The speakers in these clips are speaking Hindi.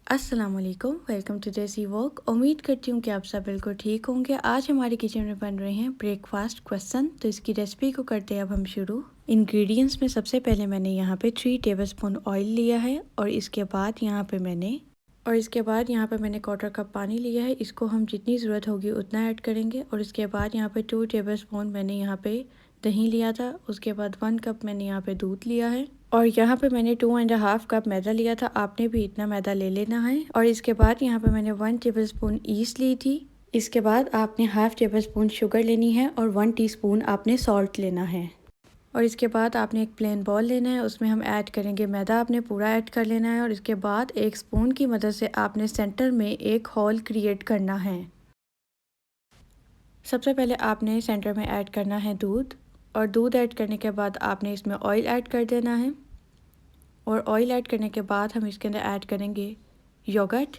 अस्सलाम वालेकुम, वेलकम टू देसी वॉक। उम्मीद करती हूँ कि आप सब बिल्कुल ठीक होंगे। आज हमारी किचन में बन रहे हैं ब्रेकफास्ट क्वेश्चन। तो इसकी रेसिपी को करते हैं अब हम शुरू। इंग्रेडिएंट्स में सबसे पहले मैंने यहाँ पे 3 टेबलस्पून ऑयल लिया है और इसके बाद यहाँ पे मैंने क्वार्टर कप पानी लिया है। इसको हम जितनी ज़रूरत होगी उतना ऐड करेंगे। और इसके बाद यहाँ पे 2 टेबलस्पून मैंने यहाँ पे दही लिया था। उसके बाद 1 कप मैंने यहाँ पे दूध लिया है और यहाँ पे मैंने 2.5 कप मैदा लिया था। आपने भी इतना मैदा ले लेना है। और इसके बाद यहाँ पे मैंने 1 टेबलस्पून ईस्ट ली थी। इसके बाद आपने हाफ टेबल स्पून शुगर लेनी है और 1 टीस्पून आपने सॉल्ट लेना है। और इसके बाद आपने एक प्लेन बॉल लेना है, उसमें हम ऐड करेंगे मैदा। आपने पूरा ऐड कर लेना है और इसके बाद एक स्पून की मदद से आपने सेंटर में एक होल क्रिएट करना है। सबसे पहले आपने सेंटर में ऐड करना है दूध और दूध ऐड करने के बाद आपने इसमें ऑयल ऐड कर देना है। और ऑयल ऐड करने के बाद हम इसके अंदर ऐड करेंगे योगर्ट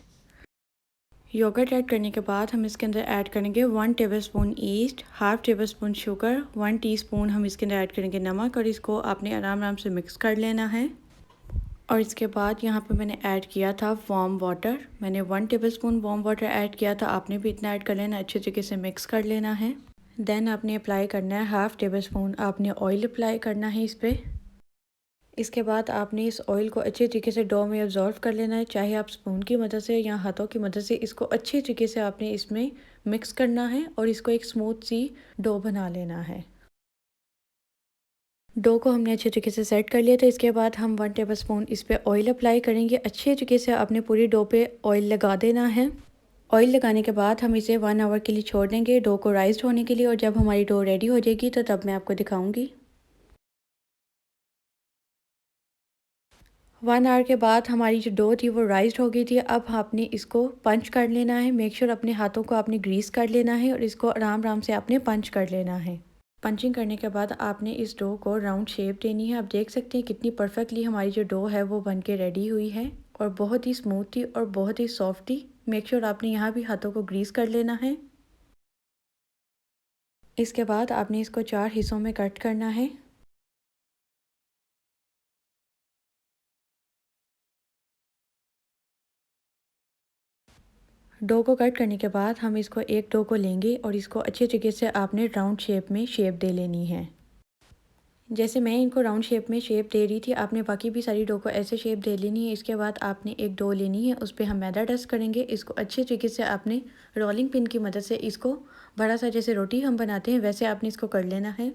ऐड करने के बाद हम इसके अंदर ऐड करेंगे 1 tablespoon east, half table spoon sugar, 1 teaspoon हम इसके अंदर ऐड करेंगे नमक और इसको आपने आराम आराम से मिक्स कर लेना है। और इसके बाद यहाँ पे मैंने ऐड किया था वार्म वाटर। मैंने 1 टेबलस्पून वार्म वाटर ऐड किया था। आपने भी इतना ऐड कर लेना, अच्छे तरीके से मिक्स कर लेना है। देन आपने अप्लाई करना है हाफ टेबल स्पून आपने ऑयल अप्लाई करना है इस पर। इसके बाद आपने इस ऑयल को अच्छे तरीके से डो में अब्जॉर्व कर लेना है, चाहे आप स्पून की मदद से या हाथों की मदद से। इसको अच्छे तरीके से आपने इसमें मिक्स करना है और इसको एक स्मूथ सी डो बना लेना है। डो को हमने अच्छे तरीके से सेट कर लिया था। इसके बाद हम 1 टेबल स्पून इस पर ऑयल अप्लाई करेंगे। अच्छे तरीके से आपने पूरी डो पे ऑयल लगा देना है। ऑयल लगाने के बाद हम इसे 1 आवर के लिए छोड़ देंगे डो को राइस्ट होने के लिए। और जब हमारी डो रेडी हो जाएगी तो तब मैं आपको दिखाऊंगी। 1 आवर के बाद हमारी जो डो थी वो राइस्ड हो गई थी। अब आपने इसको पंच कर लेना है। मेक श्योर अपने हाथों को आपने ग्रीस कर लेना है और इसको आराम आराम से आपने पंच कर लेना है। पंचिंग करने के बाद आपने इस डो को राउंड शेप देनी है। आप देख सकते हैं कितनी परफेक्टली हमारी जो डो है वो बन के रेडी हुई है और बहुत ही स्मूथ थी और बहुत ही सॉफ्ट थी। मेक श्योर आपने यहाँ भी हाथों को ग्रीस कर लेना है। इसके बाद आपने इसको 4 हिस्सों में कट करना है। डो को कट करने के बाद हम इसको एक डो को लेंगे और इसको अच्छे तरीके से आपने राउंड शेप में शेप दे लेनी है। जैसे मैं इनको राउंड शेप में शेप दे रही थी, आपने बाकी भी सारी डो को ऐसे शेप दे लेनी है। इसके बाद आपने एक डो लेनी है, उस पर हम मैदा डस्ट करेंगे। इसको अच्छे तरीके से आपने रोलिंग पिन की मदद से इसको बड़ा सा जैसे रोटी हम बनाते हैं वैसे आपने इसको कर लेना है।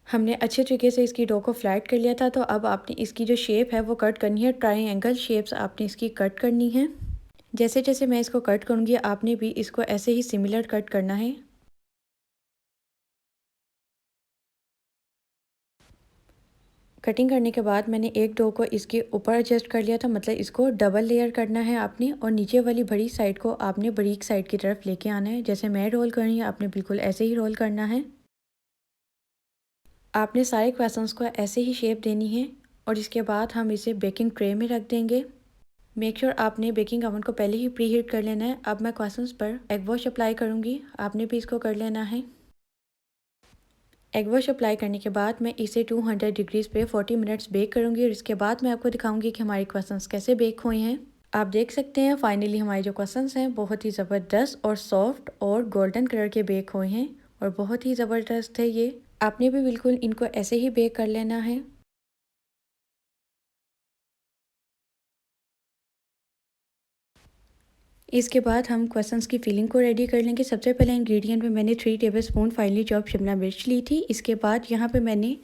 हमने अच्छे तरीके से इसकी डो को फ्लैट कर लिया था। तो अब आपने इसकी जो शेप है वो कट करनी है। ट्रायंगल शेप्स आपने इसकी कट करनी है। जैसे जैसे मैं इसको कट करूँगी आपने भी इसको ऐसे ही सिमिलर कट करना है। कटिंग करने के बाद मैंने एक डो को इसके ऊपर एडजस्ट कर लिया था, मतलब इसको डबल लेयर करना है आपने। और नीचे वाली बड़ी साइड को आपने बारीक साइड की तरफ लेके आना है। जैसे मैं रोल कर रही हूँ आपने बिल्कुल ऐसे ही रोल करना है। आपने सारे क्वेश्चंस को ऐसे ही शेप देनी है और इसके बाद हम इसे बेकिंग ट्रे में रख देंगे। मेक श्योर आपने बेकिंग ओवन को पहले ही प्री हीट कर लेना है। अब मैं क्वेश्चंस पर एग वॉश अप्लाई करूँगी, आपने भी इसको कर लेना है। एग वॉश अप्लाई करने के बाद मैं इसे 200 डिग्रीज पे 40 मिनट्स बेक करूँगी और इसके बाद मैं आपको दिखाऊंगी कि हमारे क्वेश्चंस कैसे बेक हुए हैं। आप देख सकते हैं फाइनली हमारे जो क्वेश्चंस हैं बहुत ही ज़बरदस्त और सॉफ्ट और गोल्डन कलर के बेक हुए हैं और बहुत ही ज़बरदस्त है ये। आपने भी बिल्कुल इनको ऐसे ही बेक कर लेना है। इसके बाद हम क्वेश्चंस की फिलिंग को रेडी कर लेंगे। सबसे पहले इंग्रेडिएंट में मैंने 3 टेबलस्पून फाइनली चॉप शिमला मिर्च ली थी। इसके बाद यहाँ पे मैंने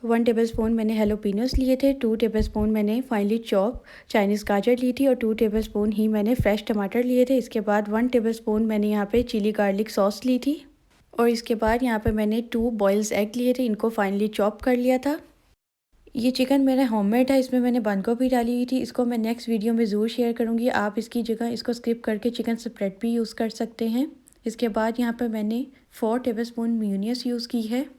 1 टेबलस्पून मैंने हेलोपिनोस लिए थे, 2 टेबलस्पून मैंने फाइनली चॉप चाइनीज़ गाजर ली थी और 2 टेबलस्पून ही मैंने फ्रेश टमाटर लिए थे। इसके बाद 1 टेबलस्पून मैंने यहाँ पे चिली गार्लिक सॉस ली थी और इसके बाद यहाँ पे मैंने 2 बॉयल्स एग लिए थे, इनको फाइनली चॉप कर लिया था। ये चिकन मेरा होममेड है, इसमें मैंने बंद गोभी डाली हुई थी। इसको मैं नेक्स्ट वीडियो में ज़रूर शेयर करूँगी। आप इसकी जगह इसको स्किप करके चिकन स्प्रेड भी यूज़ कर सकते हैं। इसके बाद यहाँ पर मैंने 4 टेबलस्पून मेयोनीज यूज़ की है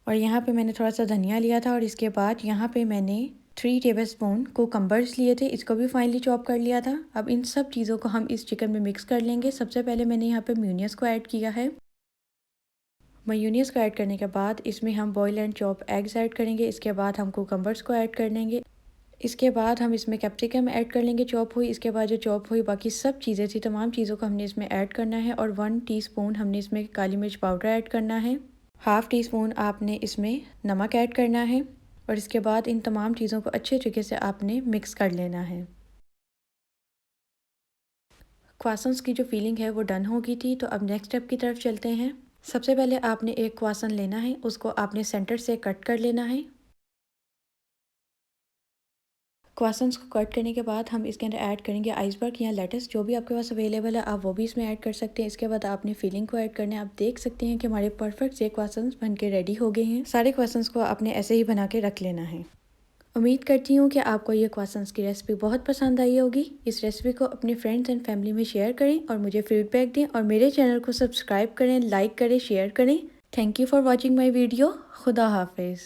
और यहाँ पे मैंने थोड़ा सा धनिया लिया था। और इसके बाद यहाँ पे मैंने 3 टेबलस्पून कुकम्बर्स लिए थे, इसको भी फाइनली चॉप कर लिया था। अब इन सब चीज़ों को हम इस चिकन में मिक्स कर लेंगे। सबसे पहले मैंने यहाँ पे मेयोनीज को ऐड किया है। मेयोनीज को ऐड करने के बाद इसमें हम boil and chop eggs add करेंगे। इसके बाद हम कुकम्बर्स को ऐड कर लेंगे। इसके बाद हम इसमें कैप्सिकम ऐड कर लेंगे चॉप हुई। इसके बाद जो चॉप हुई बाकी सब चीज़ें थी, तमाम चीज़ों को हमने इसमें ऐड करना है और 1 टीस्पून हमने इसमें काली मिर्च पाउडर ऐड करना है। हाफ़ टी स्पून आपने इसमें नमक ऐड करना है और इसके बाद इन तमाम चीज़ों को अच्छे तरीके से आपने मिक्स कर लेना है। क्वासन्स की जो फीलिंग है वो डन हो गई थी, तो अब नेक्स्ट स्टेप की तरफ चलते हैं। सबसे पहले आपने एक क्वासन लेना है, उसको आपने सेंटर से कट कर लेना है। क्वासन्स को कट करने के बाद हम इसके अंदर ऐड करेंगे आइसबर्ग या लेटस, जो भी आपके पास अवेलेबल है आप वो भी इसमें ऐड कर सकते हैं। इसके बाद आपने फिलिंग को ऐड करना है। आप देख सकते हैं कि हमारे परफेक्ट से क्वासन्स बन के रेडी हो गए हैं। सारे क्वासन्स को आपने ऐसे ही बना के रख लेना है। उम्मीद करती हूँ कि आपको ये क्वासन्स की रेसिपी बहुत पसंद आई होगी। इस रेसिपी को अपने फ्रेंड्स एंड फैमिली में शेयर करें और मुझे फीडबैक दें और मेरे चैनल को सब्सक्राइब करें, लाइक करें, शेयर करें। Thank you for watching my video. खुदा हाफिज़।